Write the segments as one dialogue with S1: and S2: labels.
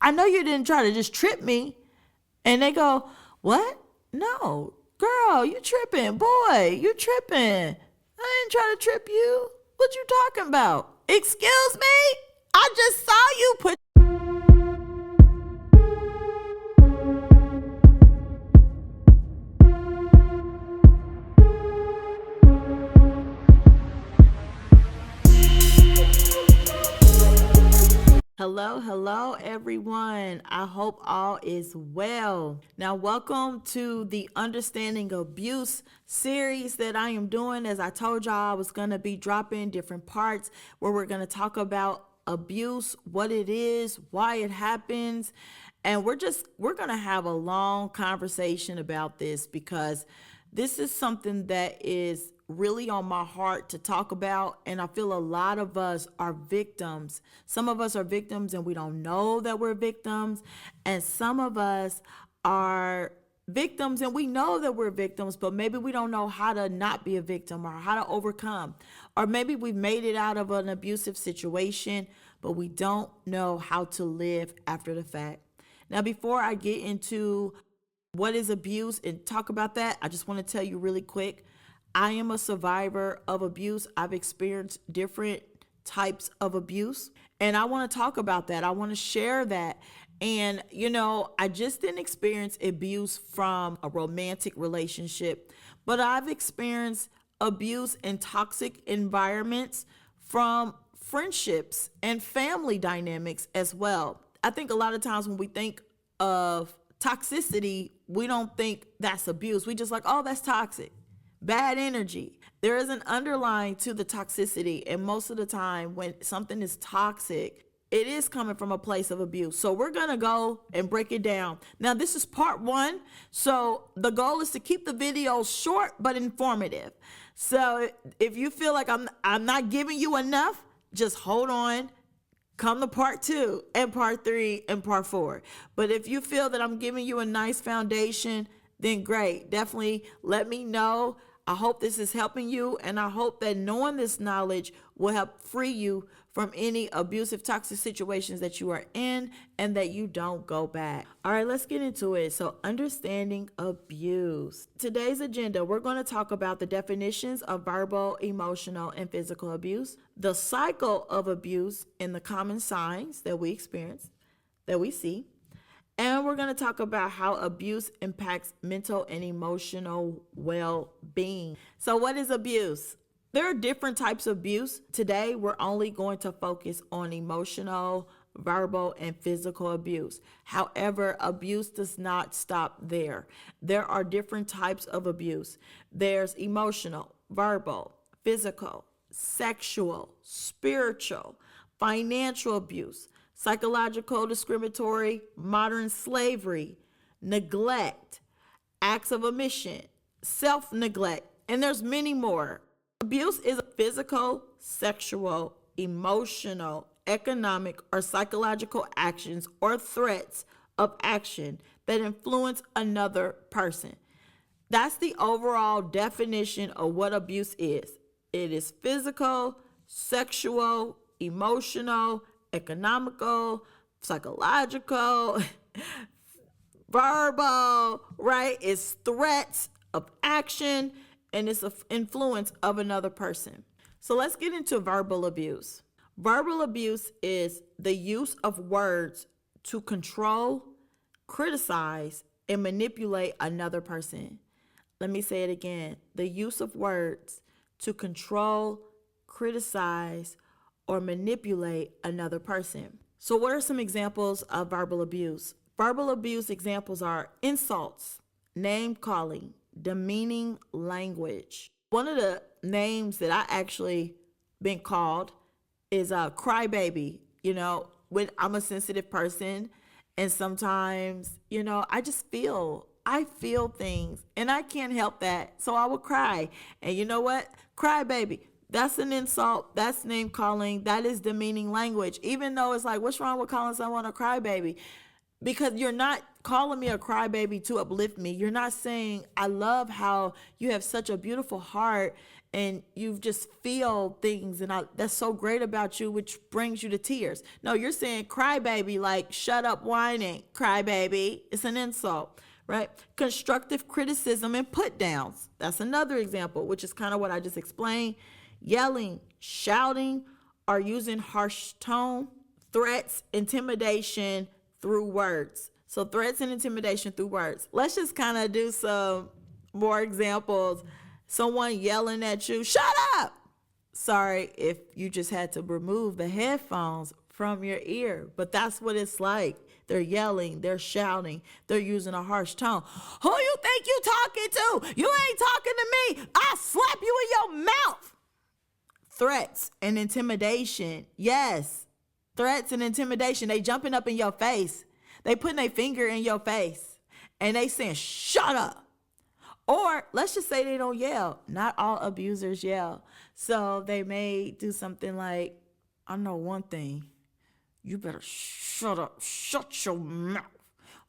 S1: I know you didn't try to just trip me. And they go, what? No, girl, you tripping. Boy, you tripping. I didn't try to trip you. What you talking about? Excuse me? I just saw you put. Hello, everyone. I hope all is well. Now, welcome to the Understanding Abuse series that I am doing. As I told y'all, I was going to be dropping different parts where we're going to talk about abuse, what it is, why it happens. And we're going to have a long conversation about this because this is something that is really on my heart to talk about, and I feel a lot of us are victims. Some of us are victims and we don't know that we're victims, and some of us are victims and we know that we're victims, but maybe we don't know how to not be a victim or how to overcome, or maybe we've made it out of an abusive situation, but we don't know how to live after the fact. Now, before I get into what is abuse and talk about that, I just want to tell you really quick, I am a survivor of abuse. I've experienced different types of abuse, and I want to talk about that. I want to share that. And, I just didn't experience abuse from a romantic relationship, but I've experienced abuse in toxic environments from friendships and family dynamics as well. I think a lot of times when we think of toxicity, we don't think that's abuse. We just like, oh, that's toxic. Bad energy. There is an underlying to the toxicity. And most of the time when something is toxic, it is coming from a place of abuse. So we're going to go and break it down. Now, this is part 1. So the goal is to keep the video short but informative. So if you feel like I'm not giving you enough, just hold on. Come to part 2 and part 3 and part 4. But if you feel that I'm giving you a nice foundation, then great. Definitely let me know. I hope this is helping you, and I hope that knowing this knowledge will help free you from any abusive, toxic situations that you are in and that you don't go back. All right, let's get into it. So, understanding abuse. Today's agenda, we're going to talk about the definitions of verbal, emotional, and physical abuse, the cycle of abuse, and the common signs that we experience, that we see. And we're going to talk about how abuse impacts mental and emotional well-being. So what is abuse? There are different types of abuse. Today, we're only going to focus on emotional, verbal, and physical abuse. However, abuse does not stop there. There are different types of abuse. There's emotional, verbal, physical, sexual, spiritual, financial abuse, psychological, discriminatory, modern slavery, neglect, acts of omission, self-neglect, and there's many more. Abuse is physical, sexual, emotional, economic, or psychological actions or threats of action that influence another person. That's the overall definition of what abuse is. It is physical, sexual, emotional, economical, psychological, verbal, right? It's threats of action, and it's an influence of another person. So let's get into verbal abuse. Verbal abuse is the use of words to control, criticize, and manipulate another person. Let me say it again. The use of words to control, criticize, or manipulate another person. So what are some examples of verbal abuse? Verbal abuse examples are insults, name calling, demeaning language. One of the names that I actually been called is a crybaby. When I'm a sensitive person, and sometimes, I feel things and I can't help that. So I will cry. And you know what? Crybaby. That's an insult. That's name calling. That is demeaning language. Even though it's like, what's wrong with calling someone a crybaby? Because you're not calling me a crybaby to uplift me. You're not saying, I love how you have such a beautiful heart and you just feel things, and that's so great about you, which brings you to tears. No, you're saying crybaby, like shut up whining, crybaby. It's an insult, right? Constructive criticism and put downs. That's another example, which is kind of what I just explained. Yelling, shouting, or using harsh tone, threats, intimidation through words. So threats and intimidation through words. Let's just kind of do some more examples. Someone yelling at you, shut up. Sorry if you just had to remove the headphones from your ear, but that's what it's like. They're yelling, they're shouting, they're using a harsh tone. Who you think you talking to? You ain't talking to me. I'll slap you in your mouth. Threats and intimidation. Yes, threats and intimidation. They jumping up in your face. They putting their finger in your face and they saying, shut up. Or let's just say they don't yell. Not all abusers yell. So they may do something like, I know one thing. You better shut up. Shut your mouth.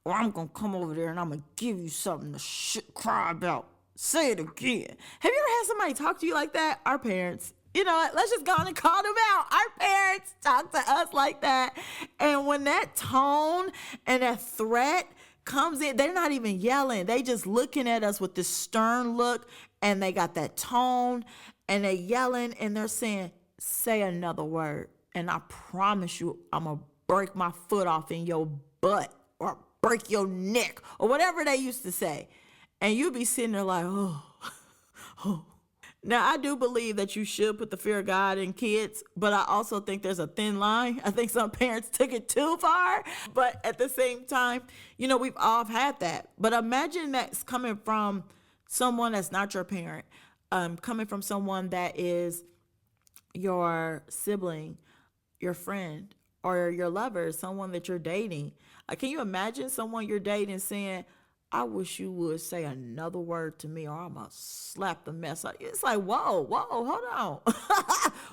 S1: Or I'm going to come over there and I'm going to give you something to cry about. Say it again. Have you ever had somebody talk to you like that? Our parents. You know what? Let's just go on and call them out. Our parents talk to us like that. And when that tone and that threat comes in, they're not even yelling. They just looking at us with this stern look, and they got that tone, and they yelling, and they're saying, say another word, and I promise you I'm going to break my foot off in your butt or break your neck or whatever they used to say. And you be sitting there like, oh. Now, I do believe that you should put the fear of God in kids, but I also think there's a thin line. I think some parents took it too far, but at the same time, you know, we've all had that. But imagine that's coming from someone that's not your parent, coming from someone that is your sibling, your friend, or your lover, someone that you're dating. Can you imagine someone you're dating saying, I wish you would say another word to me or I'm going to slap the mess out of you. It's like, whoa, hold on.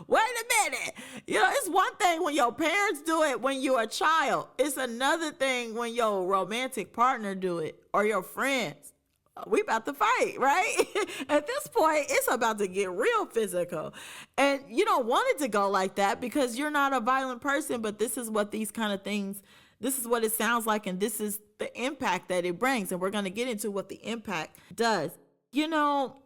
S1: Wait a minute. You know, it's one thing when your parents do it when you're a child. It's another thing when your romantic partner do it or your friends. We about to fight, right? At this point, it's about to get real physical. And you don't want it to go like that because you're not a violent person, but this is what these kind of things, this is what it sounds like, and this is the impact that it brings. And we're going to get into what the impact does. You know,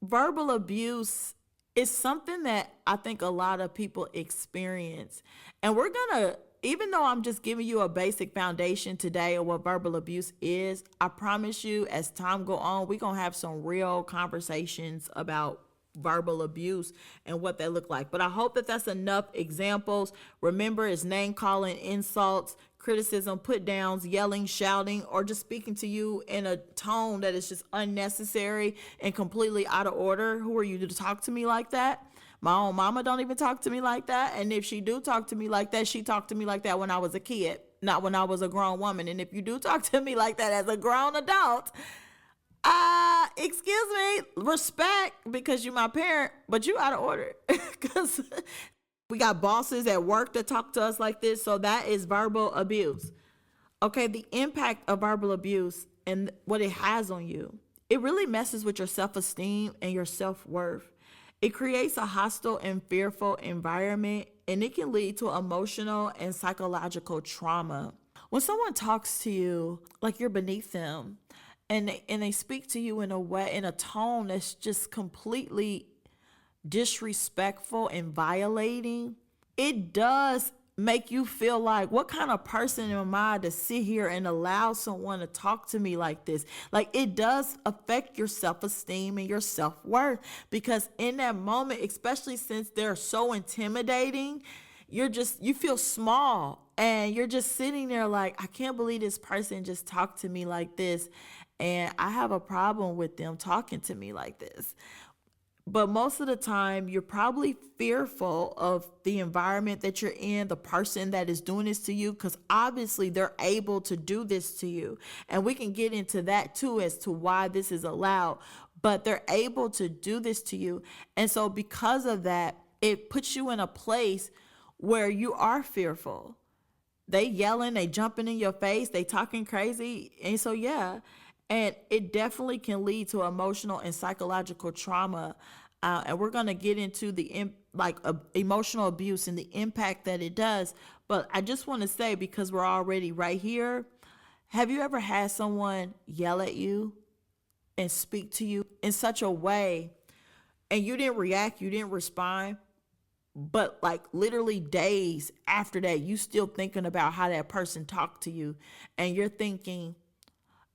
S1: verbal abuse is something that I think a lot of people experience. And we're going to, even though I'm just giving you a basic foundation today of what verbal abuse is, I promise you as time go on, we're going to have some real conversations about verbal abuse and what they look like. But I hope that that's enough examples. Remember, it's name calling, insults, criticism, put downs, yelling, shouting, or just speaking to you in a tone that is just unnecessary and completely out of order. Who are you to talk to me like that? My own mama don't even talk to me like that. And if she do talk to me like that, she talked to me like that when I was a kid, not when I was a grown woman. And if you do talk to me like that as a grown adult, excuse me, respect, because you're my parent, but you out of order. Because we got bosses at work that talk to us like this. So that is verbal abuse. Okay, the impact of verbal abuse and what it has on you, it really messes with your self-esteem and your self-worth. It creates a hostile and fearful environment, and it can lead to emotional and psychological trauma. When someone talks to you like you're beneath them, and they speak to you in a way, in a tone that's just completely disrespectful and violating, it does make you feel like, what kind of person am I to sit here and allow someone to talk to me like this? Like, it does affect your self-esteem and your self-worth, because in that moment, especially since they're so intimidating, you feel small, and you're just sitting there like, I can't believe this person just talked to me like this, and I have a problem with them talking to me like this. But most of the time, you're probably fearful of the environment that you're in, the person that is doing this to you, because obviously they're able to do this to you. And we can get into that too as to why this is allowed. But they're able to do this to you. And so because of that, it puts you in a place where you are fearful. They yelling, they jumping in your face, they talking crazy. And so, yeah. And it definitely can lead to emotional and psychological trauma. and we're going to get into the emotional abuse and the impact that it does. But I just want to say, because we're already right here, have you ever had someone yell at you and speak to you in such a way and you didn't react, you didn't respond, but like literally days after that, you still thinking about how that person talked to you, and you're thinking,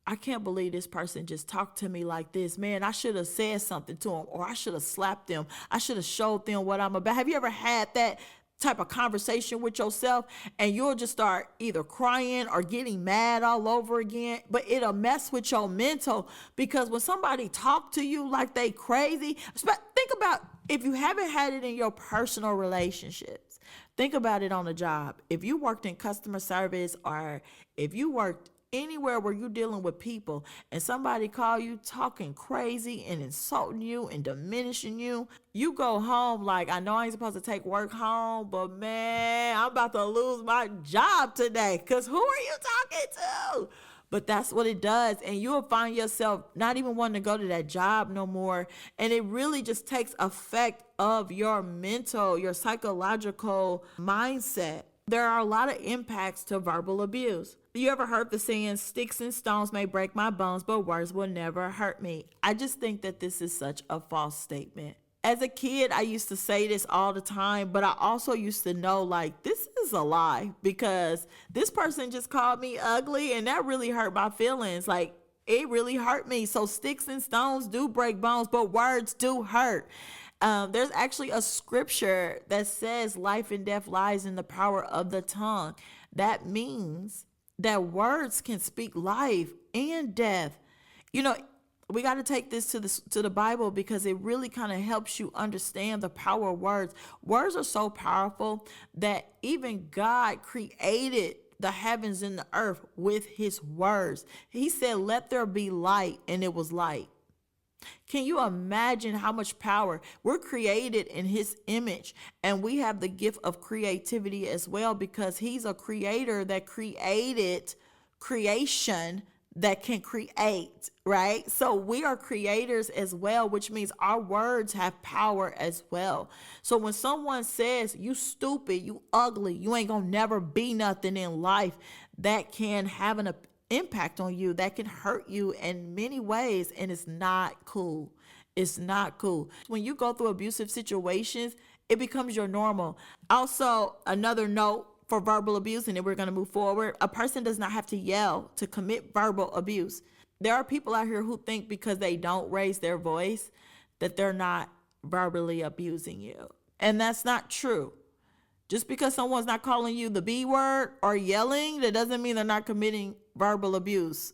S1: I can't believe this person just talked to me like this. Man, I should have said something to them, or I should have slapped them. I should have showed them what I'm about. Have you ever had that type of conversation with yourself, and you'll just start either crying or getting mad all over again? But it'll mess with your mental, because when somebody talk to you like they crazy, think about if you haven't had it in your personal relationships. Think about it on a job. If you worked in customer service, or if you worked anywhere where you're dealing with people and somebody call you talking crazy and insulting you and diminishing you, you go home like, I know I ain't supposed to take work home, but man, I'm about to lose my job today, because who are you talking to? But that's what it does. And you'll find yourself not even wanting to go to that job no more. And it really just takes effect of your mental, your psychological mindset. There are a lot of impacts to verbal abuse. You ever heard the saying, sticks and stones may break my bones, but words will never hurt me? I just think that this is such a false statement. As a kid, I used to say this all the time, but I also used to know, like, this is a lie, because this person just called me ugly, and that really hurt my feelings. Like, it really hurt me. So sticks and stones do break bones, but words do hurt. There's actually a scripture that says life and death lies in the power of the tongue. That means that words can speak life and death. You know, we got to take this to the Bible, because it really kind of helps you understand the power of words. Words are so powerful that even God created the heavens and the earth with his words. He said, let there be light, and it was light. Can you imagine how much power? We're created in his image, and we have the gift of creativity as well, because he's a creator that created creation that can create, right? So we are creators as well, which means our words have power as well. So when someone says, you stupid, you ugly, you ain't gonna never be nothing in life, that can have an impact on you, that can hurt you in many ways, and it's not cool. It's not cool. When you go through abusive situations, it becomes your normal. Also, another note for verbal abuse, and then we're going to move forward. A person does not have to yell to commit verbal abuse. There are people out here who think because they don't raise their voice that they're not verbally abusing you. And that's not true. Just because someone's not calling you the B word or yelling, that doesn't mean they're not committing verbal abuse.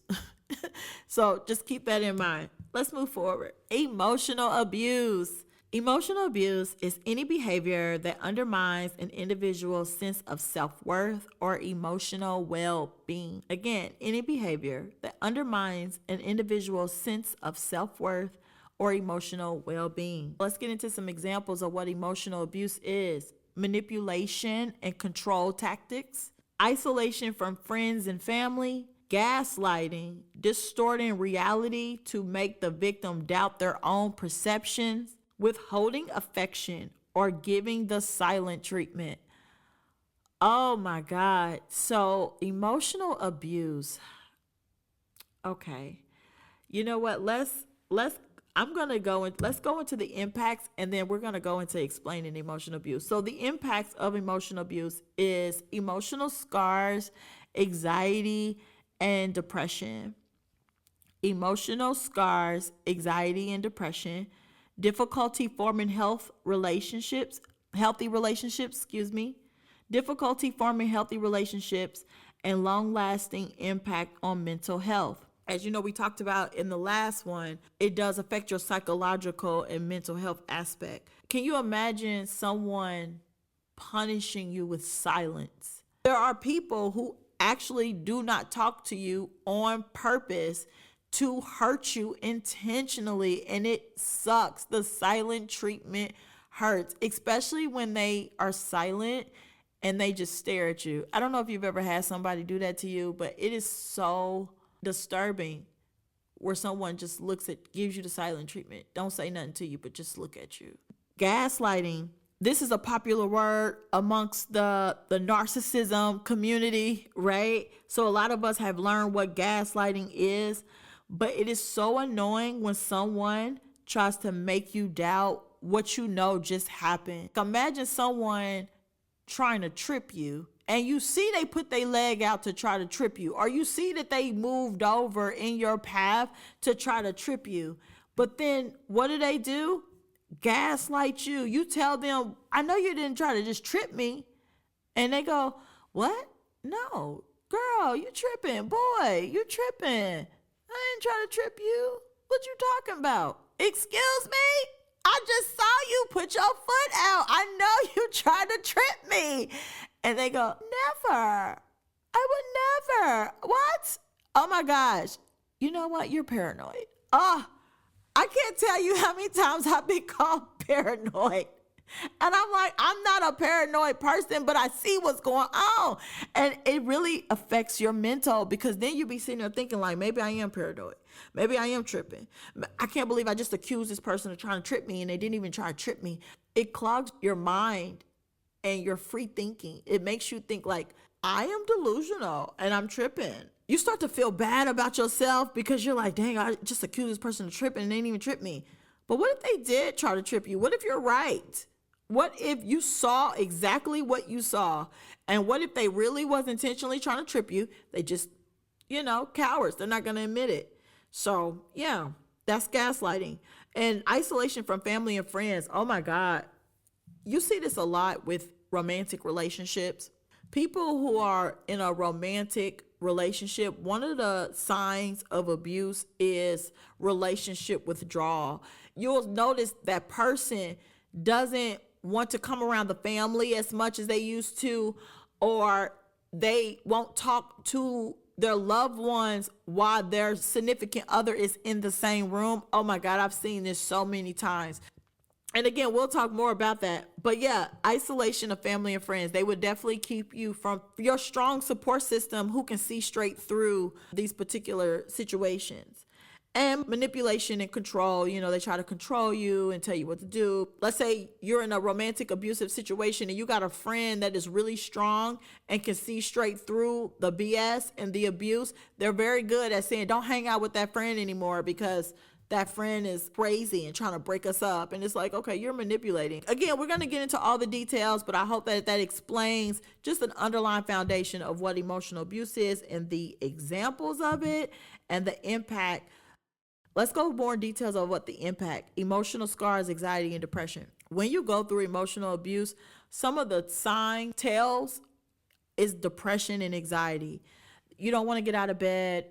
S1: So just keep that in mind. Let's move forward. Emotional abuse. Emotional abuse is any behavior that undermines an individual's sense of self-worth or emotional well-being. Again, any behavior that undermines an individual's sense of self-worth or emotional well-being. Let's get into some examples of what emotional abuse is. Manipulation and control tactics, isolation from friends and family, gaslighting, distorting reality to make the victim doubt their own perceptions, withholding affection, or giving the silent treatment. Oh my God. So emotional abuse. Okay. You know what? Let's go into the impacts, and then we're going to go into explaining emotional abuse. So the impacts of emotional abuse is emotional scars, anxiety, and depression. Emotional scars, anxiety, and depression, difficulty forming healthy relationships, difficulty forming healthy relationships, and long-lasting impact on mental health. As you know, we talked about in the last one, it does affect your psychological and mental health aspect. Can you imagine someone punishing you with silence? There are people who actually do not talk to you on purpose to hurt you intentionally, and it sucks. The silent treatment hurts, especially when they are silent and they just stare at you. I don't know if you've ever had somebody do that to you, but it is so disturbing where someone just gives you the silent treatment. Don't say nothing to you, but just look at you. Gaslighting. This is a popular word amongst the narcissism community, right? So a lot of us have learned what gaslighting is, but it is so annoying when someone tries to make you doubt what you know just happened. Imagine someone trying to trip you, and you see they put their leg out to try to trip you, or you see that they moved over in your path to try to trip you. But then what do? Gaslight you. You tell them, I know you didn't try to just trip me. And they go, what? No, girl, you tripping. Boy, you tripping. I didn't try to trip you. What you talking about? Excuse me? I just saw you put your foot out. I know you tried to trip me. And they go, never. I would never. What? Oh my gosh. You know what? You're paranoid. Oh, I can't tell you how many times I've been called paranoid. And I'm like, I'm not a paranoid person, but I see what's going on. And it really affects your mental, because then you be sitting there thinking like, maybe I am paranoid. Maybe I am tripping. I can't believe I just accused this person of trying to trip me and they didn't even try to trip me. It clogs your mind and your free thinking. It makes you think like, I am delusional and I'm tripping. You start to feel bad about yourself because you're like, dang, I just accused this person of tripping and they didn't even trip me. But what if they did try to trip you? What if you're right? What if you saw exactly what you saw? And what if they really was intentionally trying to trip you? They just, cowards. They're not going to admit it. So yeah, that's gaslighting. And isolation from family and friends. Oh my God. You see this a lot with romantic relationships. People who are in a romantic relationship, one of the signs of abuse is relationship withdrawal. You'll notice that person doesn't want to come around the family as much as they used to, or they won't talk to their loved ones while their significant other is in the same room. Oh my God, I've seen this so many times. And again, we'll talk more about that. But yeah, isolation of family and friends, they would definitely keep you from your strong support system who can see straight through these particular situations. And manipulation and control, they try to control you and tell you what to do. Let's say you're in a romantic abusive situation and you got a friend that is really strong and can see straight through the BS and the abuse. They're very good at saying, don't hang out with that friend anymore because that friend is crazy and trying to break us up. And it's like, okay, you're manipulating. Again, we're going to get into all the details, but I hope that explains just an underlying foundation of what emotional abuse is and the examples of it and the impact. Let's go more details of what the impact, emotional scars, anxiety, and depression. When you go through emotional abuse, some of the sign tells is depression and anxiety. You don't want to get out of bed.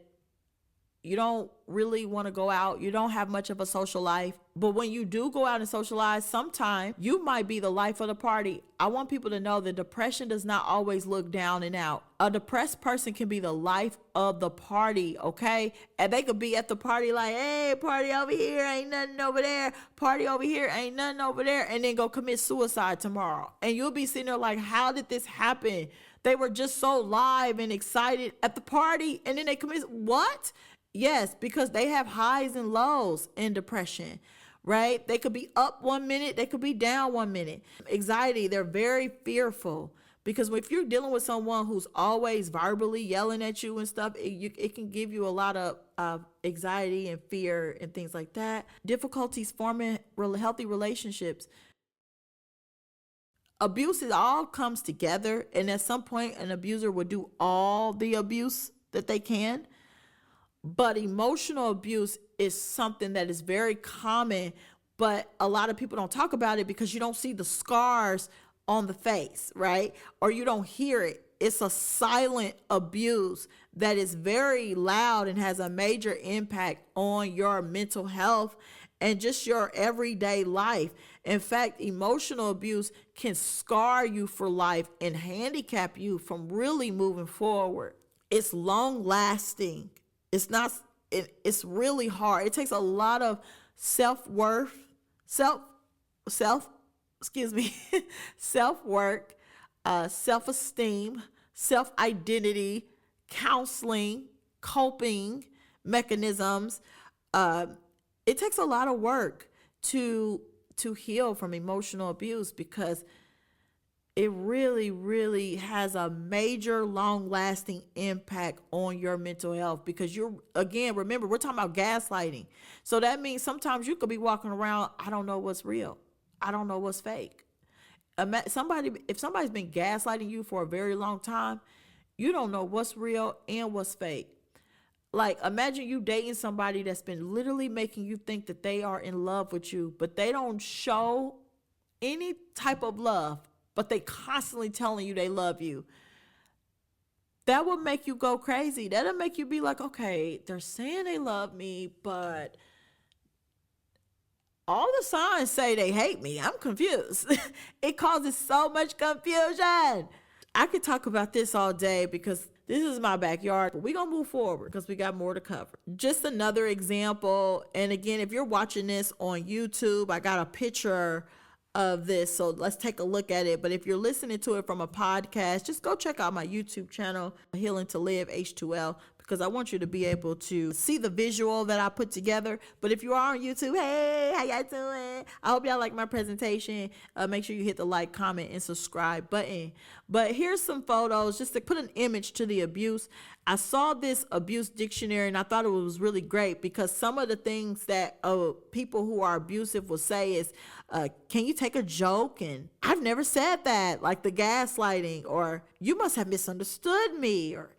S1: You don't really want to go out. You don't have much of a social life. But when you do go out and socialize, sometimes you might be the life of the party. I want people to know that depression does not always look down and out. A depressed person can be the life of the party, okay? And they could be at the party like, hey, party over here, ain't nothing over there. Party over here, ain't nothing over there. And then go commit suicide tomorrow. And you'll be sitting there like, how did this happen? They were just so live and excited at the party. And then they commit, what? Yes, because they have highs and lows in depression, right? They could be up 1 minute, they could be down 1 minute. Anxiety, they're very fearful, because if you're dealing with someone who's always verbally yelling at you and stuff, it can give you a lot of anxiety and fear and things like that. Difficulties forming healthy relationships. Abuse, it all comes together, and at some point an abuser will do all the abuse that they can. But emotional abuse is something that is very common, but a lot of people don't talk about it because you don't see the scars on the face, right? Or you don't hear it. It's a silent abuse that is very loud and has a major impact on your mental health and just your everyday life. In fact, emotional abuse can scar you for life and handicap you from really moving forward. It's long lasting. It's really hard. It takes a lot of self-worth, self-work, self-esteem, self-identity, counseling, coping, mechanisms. Uh, it takes a lot of work to heal from emotional abuse, because it really, really has a major, long-lasting impact on your mental health. Because you're, again, remember, we're talking about gaslighting. So that means sometimes you could be walking around, I don't know what's real. I don't know what's fake. If somebody's been gaslighting you for a very long time, you don't know what's real and what's fake. Like, imagine you dating somebody that's been literally making you think that they are in love with you, but they don't show any type of love, but they constantly telling you they love you. That will make you go crazy. That'll make you be like, okay, they're saying they love me, but all the signs say they hate me. I'm confused. It causes so much confusion. I could talk about this all day because this is my backyard, but we're going to move forward because we got more to cover. Just another example. And again, if you're watching this on YouTube, I got a picture of this, so let's take a look at it. But if you're listening to it from a podcast, just go check out my YouTube channel, Healing to Live H2L, because I want you to be able to see the visual that I put together. But if you are on YouTube, hey, how y'all doing? I hope y'all like my presentation. Make sure you hit the like, comment, and subscribe button. But here's some photos just to put an image to the abuse. I saw this abuse dictionary and I thought it was really great, because some of the things that people who are abusive will say is, can you take a joke? And I've never said that, like the gaslighting, or you must have misunderstood me, or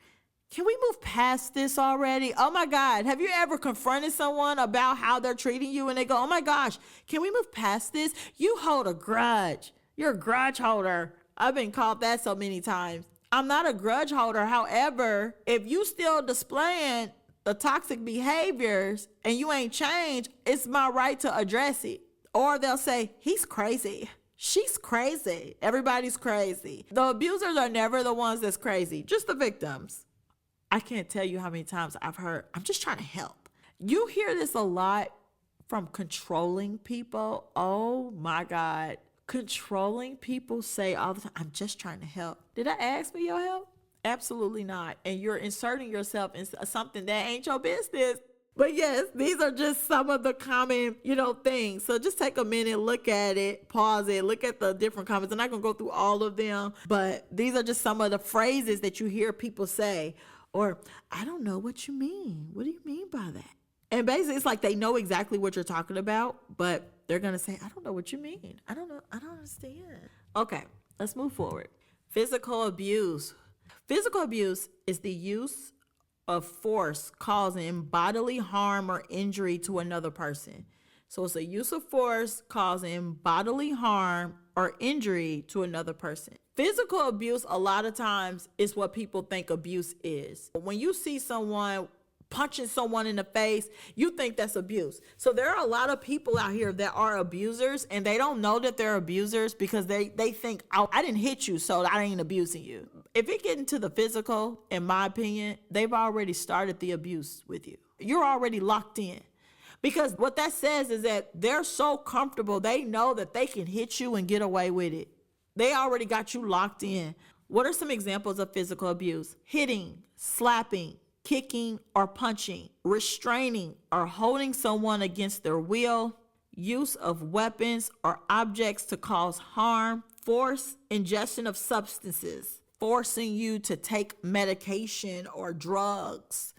S1: can we move past this already? Oh my God. Have you ever confronted someone about how they're treating you and they go, oh my gosh, can we move past this? You hold a grudge. You're a grudge holder. I've been called that so many times. I'm not a grudge holder. However, if you still displaying the toxic behaviors and you ain't changed, it's my right to address it. Or they'll say, he's crazy. She's crazy. Everybody's crazy. The abusers are never the ones that's crazy, just the victims. I can't tell you how many times I've heard, I'm just trying to help. You hear this a lot from controlling people. Oh my God. Controlling people say all the time, I'm just trying to help. Did I ask for your help? Absolutely not. And you're inserting yourself in something that ain't your business. But yes, these are just some of the common, things. So just take a minute, look at it, pause it, look at the different comments. I'm not going to go through all of them, but these are just some of the phrases that you hear people say. Or, I don't know what you mean. What do you mean by that? And basically, it's like they know exactly what you're talking about, but they're going to say, I don't know what you mean. I don't know. I don't understand. Okay, let's move forward. Physical abuse. Physical abuse is the use of force causing bodily harm or injury to another person. So it's a use of force causing bodily harm or injury to another person. Physical abuse, a lot of times, is what people think abuse is. When you see someone punching someone in the face, you think that's abuse. So there are a lot of people out here that are abusers, and they don't know that they're abusers because they think, oh, I didn't hit you, so I ain't abusing you. If it gets into the physical, in my opinion, they've already started the abuse with you. You're already locked in. Because what that says is that they're so comfortable, they know that they can hit you and get away with it. They already got you locked in. What are some examples of physical abuse? Hitting, slapping, kicking or punching, restraining or holding someone against their will, use of weapons or objects to cause harm, force, ingestion of substances, forcing you to take medication or drugs,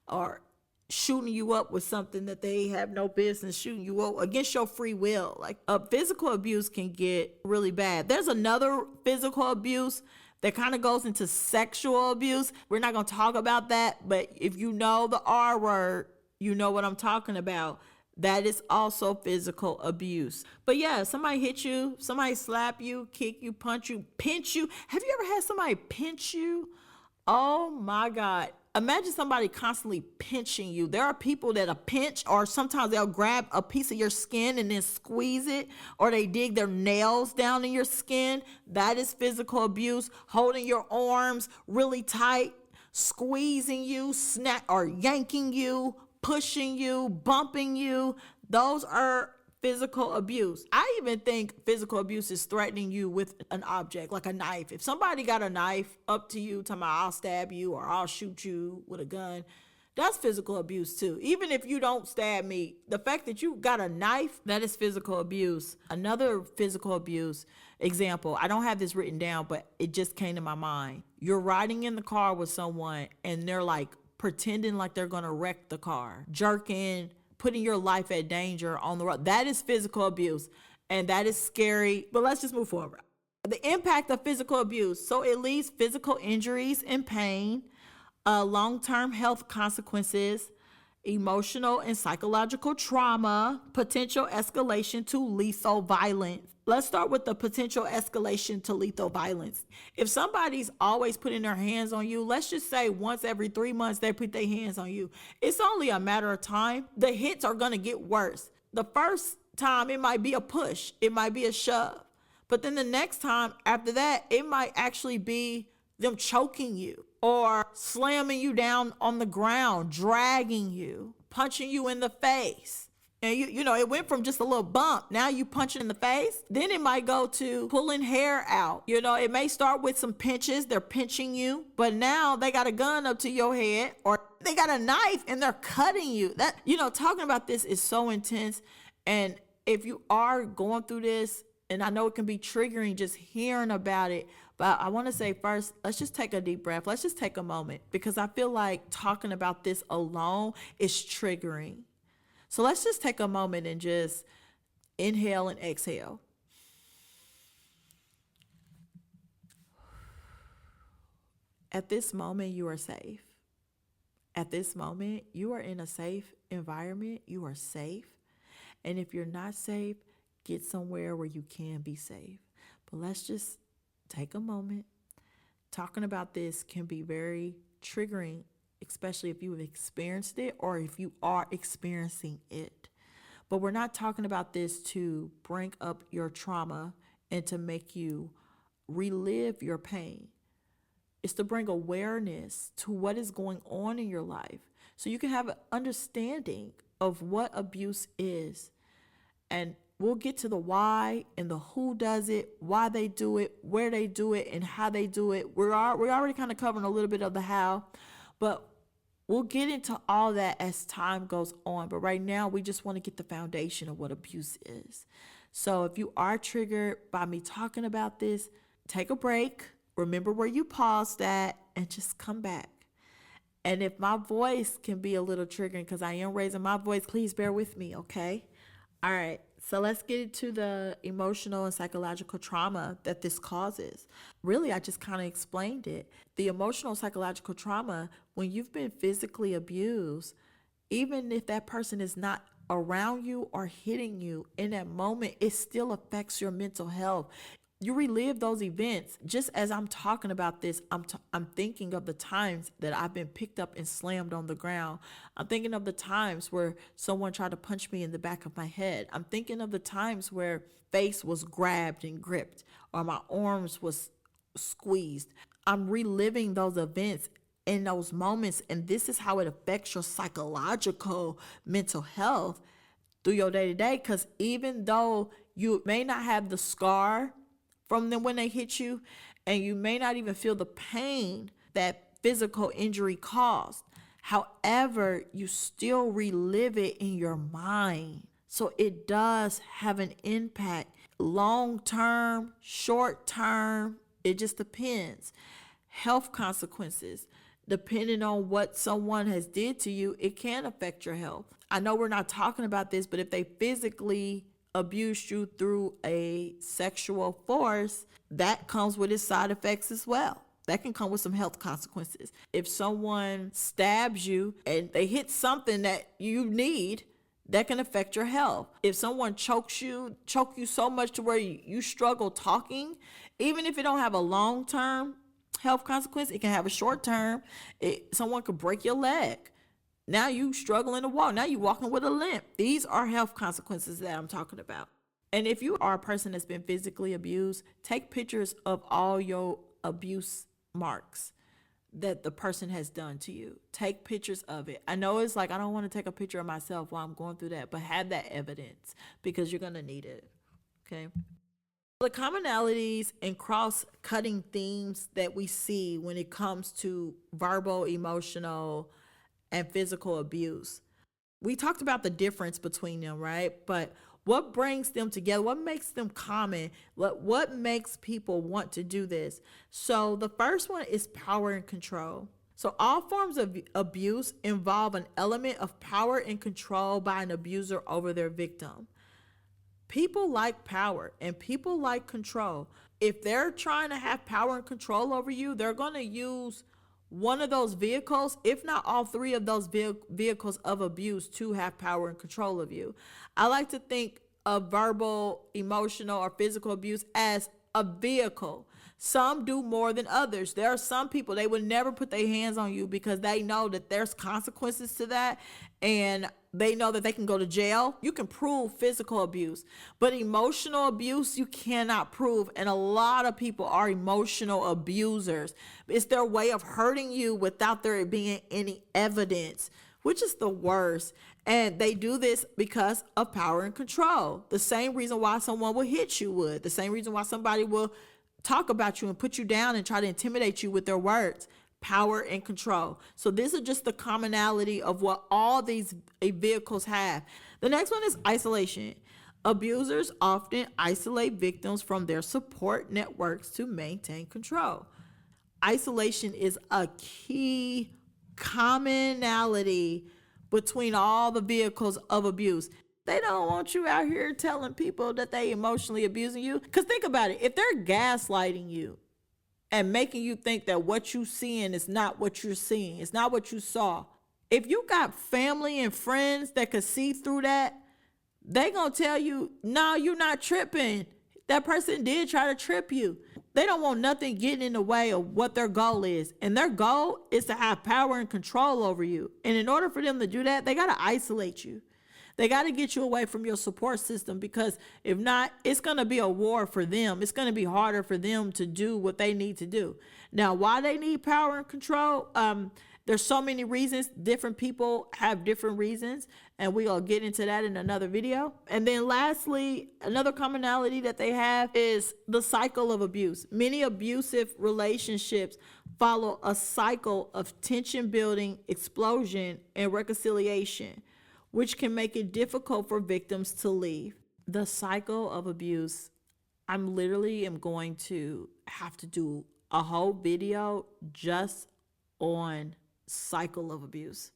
S1: or shooting you up with something that they have no business shooting you up against your free will. Like, physical abuse can get really bad. There's another physical abuse that kind of goes into sexual abuse. We're not going to talk about that, but if you know the R word, you know what I'm talking about. That is also physical abuse. But yeah, somebody hit you, somebody slap you, kick you, punch you, pinch you. Have you ever had somebody pinch you? Oh my God. Imagine somebody constantly pinching you. There are people that are pinch, or sometimes they'll grab a piece of your skin and then squeeze it, or they dig their nails down in your skin. That is physical abuse. Holding your arms really tight, squeezing you, snap or yanking you, pushing you, bumping you. Those are physical abuse. I even think physical abuse is threatening you with an object, like a knife. If somebody got a knife up to you, talking about I'll stab you or I'll shoot you with a gun, That's physical abuse too. Even if you don't stab me, the fact that you got a knife, that is physical abuse. Another physical abuse example, I don't have this written down, but it just came to my mind. You're riding in the car with someone and they're like pretending like they're going to wreck the car, jerking, putting your life at danger on the road. That is physical abuse, and that is scary. But let's just move forward. The impact of physical abuse. So it leaves physical injuries and pain, long-term health consequences, emotional and psychological trauma, potential escalation to lethal violence. Let's start with the potential escalation to lethal violence. If somebody's always putting their hands on you, let's just say once every 3 months they put their hands on you, it's only a matter of time. The hits are going to get worse. The first time it might be a push, it might be a shove. But then the next time after that, it might actually be them choking you or slamming you down on the ground, dragging you, punching you in the face. And you know, it went from just a little bump. Now you punch it in the face. Then it might go to pulling hair out. You know, it may start with some pinches. They're pinching you, but now they got a gun up to your head or they got a knife and they're cutting you. That, you know, talking about this is so intense. And if you are going through this, and I know it can be triggering just hearing about it, but I want to say first, let's just take a deep breath. Let's just take a moment because I feel like talking about this alone is triggering. So let's just take a moment and just inhale and exhale. At this moment, you are safe. At this moment, you are in a safe environment. You are safe. And if you're not safe, get somewhere where you can be safe. But let's just take a moment. Talking about this can be very triggering, especially if you've experienced it or if you are experiencing it. But we're not talking about this to bring up your trauma and to make you relive your pain. It's to bring awareness to what is going on in your life so you can have an understanding of what abuse is. And we'll get to the why and the who does it, why they do it, where they do it, and how they do it. We're already kind of covering a little bit of the how, but we'll get into all that as time goes on. But right now, we just want to get the foundation of what abuse is. So if you are triggered by me talking about this, take a break, remember where you paused at, and just come back. And if my voice can be a little triggering because I am raising my voice, please bear with me, okay? All right. So let's get into the emotional and psychological trauma that this causes. Really, I just kind of explained it. The emotional and psychological trauma, when you've been physically abused, even if that person is not around you or hitting you in that moment, it still affects your mental health. You relive those events. Just as I'm talking about this, I'm thinking of the times that I've been picked up and slammed on the ground. I'm thinking of the times where someone tried to punch me in the back of my head. I'm thinking of the times where face was grabbed and gripped or my arms was squeezed. I'm reliving those events in those moments, and this is how it affects your psychological mental health through your day-to-day, because even though you may not have the scar from them when they hit you, and you may not even feel the pain that physical injury caused. However, you still relive it in your mind. So it does have an impact. Long term, short term, it just depends. Health consequences. Depending on what someone has did to you, it can affect your health. I know we're not talking about this, but if they physically abused you through a sexual force, that comes with its side effects as well. That can come with some health consequences. If someone stabs you and they hit something that you need, that can affect your health. If someone choke you so much to where you struggle talking, even if it don't have a long-term health consequence, it can have a short-term. Someone could break your leg. Now you struggling to walk. Now you walking with a limp. These are health consequences that I'm talking about. And if you are a person that's been physically abused, take pictures of all your abuse marks that the person has done to you. Take pictures of it. I know it's like, I don't want to take a picture of myself while I'm going through that, but have that evidence because you're going to need it. Okay. The commonalities and cross-cutting themes that we see when it comes to verbal, emotional, and physical abuse. We talked about the difference between them, right? But what brings them together? What makes them common? What makes people want to do this? So the first one is power and control. So all forms of abuse involve an element of power and control by an abuser over their victim. People like power and people like control. If they're trying to have power and control over you, they're going to use one of those vehicles, if not all three of those vehicles of abuse, to have power and control of you. I like to think of verbal, emotional, or physical abuse as a vehicle. Some do more than others. There are some people, they would never put their hands on you because they know that there's consequences to that, and they know that they can go to jail. You can prove physical abuse, but emotional abuse you cannot prove. And a lot of people are emotional abusers. It's their way of hurting you without there being any evidence, which is the worst. And they do this because of power and control. The same reason why someone will hit you would. The same reason why somebody will talk about you and put you down and try to intimidate you with their words. Power and control. So this is just the commonality of what all these vehicles have. The next one is isolation. Abusers often isolate victims from their support networks to maintain control. Isolation is a key commonality between all the vehicles of abuse. They don't want you out here telling people that they emotionally abusing you. Because think about it. If they're gaslighting you and making you think that what you're seeing is not what you're seeing, it's not what you saw. If you got family and friends that could see through that, they gonna tell you, no, you're not tripping. That person did try to trip you. They don't want nothing getting in the way of what their goal is. And their goal is to have power and control over you. And in order for them to do that, they got to isolate you. They got to get you away from your support system, because if not, it's going to be a war for them. It's going to be harder for them to do what they need to do. Now, why they need power and control? There's so many reasons. Different people have different reasons, and we'll get into that in another video. And then lastly, another commonality that they have is the cycle of abuse. Many abusive relationships follow a cycle of tension building, explosion, and reconciliation, which can make it difficult for victims to leave. The cycle of abuse, I'm literally going to have to do a whole video just on cycle of abuse.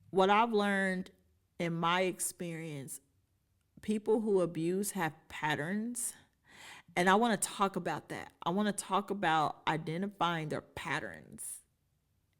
S1: What I've learned in my experience, people who abuse have patterns, and I want to talk about that. I want to talk about identifying their patterns,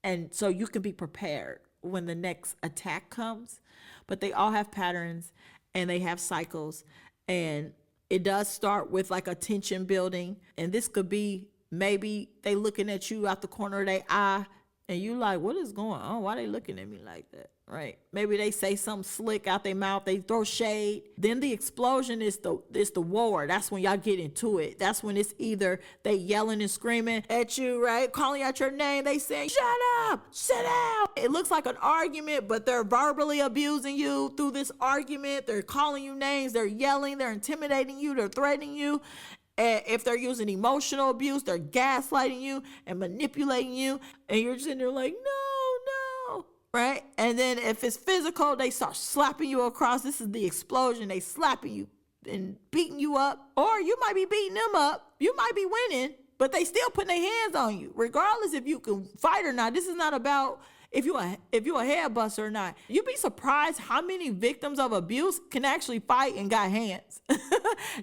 S1: and so you can be prepared when the next attack comes. But they all have patterns and they have cycles, and it does start with like a tension building. And this could be maybe they looking at you out the corner of their eye and you like, what is going on? Why they looking at me like that? Right? Maybe they say something slick out their mouth. They throw shade. Then the explosion is the war. That's when y'all get into it. That's when it's either they yelling and screaming at you, right? Calling out your name. They saying, shut up, sit down. It looks like an argument, but they're verbally abusing you through this argument. They're calling you names. They're yelling. They're intimidating you. They're threatening you. And if they're using emotional abuse, they're gaslighting you and manipulating you. And you're just in there like, no. Right? And then if it's physical, they start slapping you across. This is the explosion. They slapping you and beating you up. Or you might be beating them up. You might be winning, but they still putting their hands on you. Regardless if you can fight or not. This is not about if you a head buster or not. You'd be surprised how many victims of abuse can actually fight and got hands.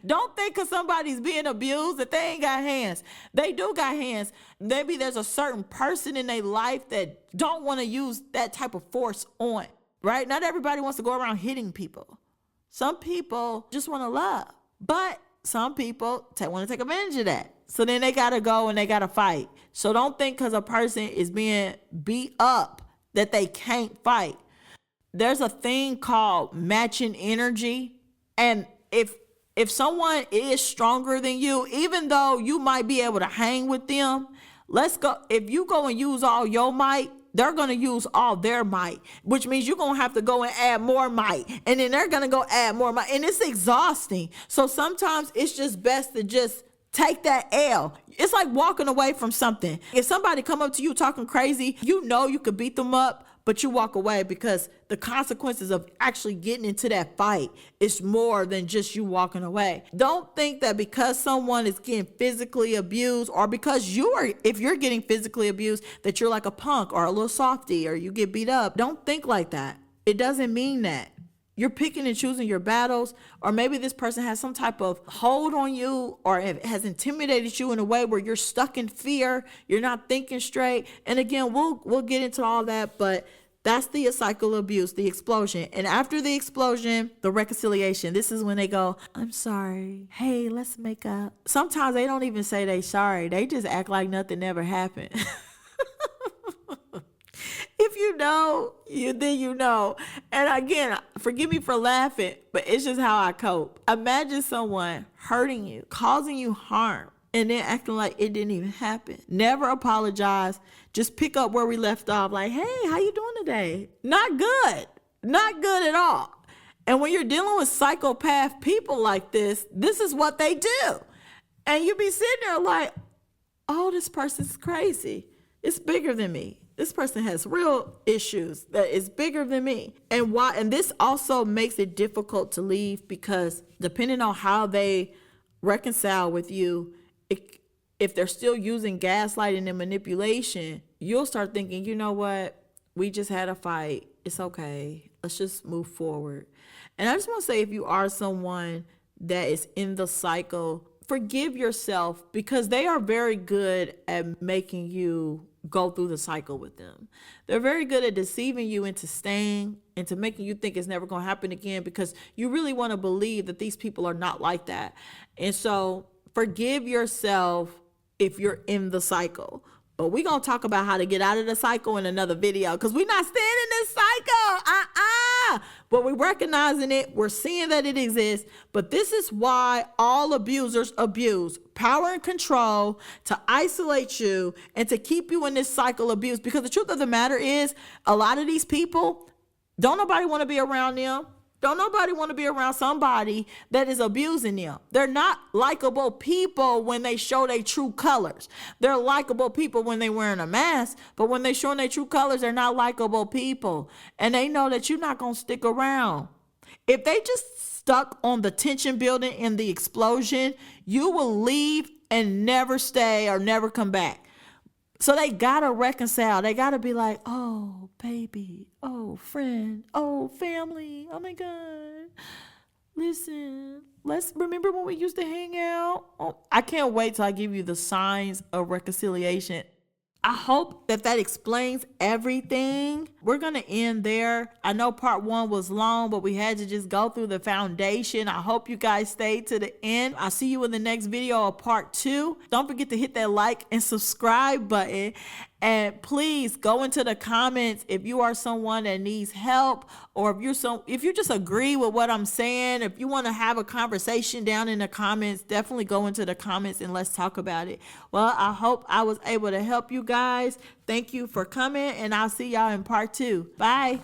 S1: Don't think because somebody's being abused that they ain't got hands. They do got hands. Maybe there's a certain person in their life that don't want to use that type of force on, right? Not everybody wants to go around hitting people. Some people just want to love, but some people want to take advantage of that. So then they got to go and they got to fight. So don't think because a person is being beat up that they can't fight. There's a thing called matching energy. And if someone is stronger than you, even though you might be able to hang with them, let's go. If you go and use all your might, they're going to use all their might, which means you're going to have to go and add more might. And then they're going to go add more might. And it's exhausting. So sometimes it's just best to just take that L. It's like walking away from something. If somebody come up to you talking crazy, you know you could beat them up, but you walk away because the consequences of actually getting into that fight is more than just you walking away. Don't think that because someone is getting physically abused, or because if you're getting physically abused, that you're like a punk or a little softy or you get beat up. Don't think like that. It doesn't mean that. You're picking and choosing your battles, or maybe this person has some type of hold on you or has intimidated you in a way where you're stuck in fear. You're not thinking straight. And again, we'll get into all that, but that's the cycle of abuse, the explosion. And after the explosion, the reconciliation. This is when they go, I'm sorry. Hey, let's make up. Sometimes they don't even say they sorry. They just act like nothing ever happened. If you know, then you know. And again, forgive me for laughing, but it's just how I cope. Imagine someone hurting you, causing you harm, and then acting like it didn't even happen. Never apologize. Just pick up where we left off. Like, hey, how you doing today? Not good. Not good at all. And when you're dealing with psychopath people like this is what they do. And you be sitting there like, oh, this person's crazy. It's bigger than me. This person has real issues that is bigger than me. And this also makes it difficult to leave, because depending on how they reconcile with you, if they're still using gaslighting and manipulation, you'll start thinking, you know what? We just had a fight. It's okay. Let's just move forward. And I just want to say, if you are someone that is in the cycle, forgive yourself, because they are very good at making you go through the cycle with them. They're very good at deceiving you into staying, into making you think it's never going to happen again, because you really want to believe that these people are not like that. And so forgive yourself if you're in the cycle. But we're going to talk about how to get out of the cycle in another video, because we're not staying in this cycle. But we're recognizing it. We're seeing that it exists. But this is why all abusers abuse. Power and control to isolate you and to keep you in this cycle of abuse. Because the truth of the matter is, a lot of these people, don't nobody want to be around them. Don't nobody want to be around somebody that is abusing them. They're not likable people when they show their true colors. They're likable people when they're wearing a mask, but when they're showing their true colors, they're not likable people. And they know that you're not going to stick around. If they just stuck on the tension building and the explosion, you will leave and never stay or never come back. So they got to reconcile. They got to be like, oh, baby, oh, friend, oh, family, oh, my God. Listen, let's remember when we used to hang out. Oh, I can't wait till I give you the signs of reconciliation. I hope that explains everything. We're going to end there. I know part 1 was long, but we had to just go through the foundation. I hope you guys stayed to the end. I'll see you in the next video of part 2. Don't forget to hit that like and subscribe button. And please go into the comments if you are someone that needs help, or if you just agree with what I'm saying. If you want to have a conversation down in the comments, definitely go into the comments and let's talk about it. Well, I hope I was able to help you guys. Thank you for coming, and I'll see y'all in part 2. Bye.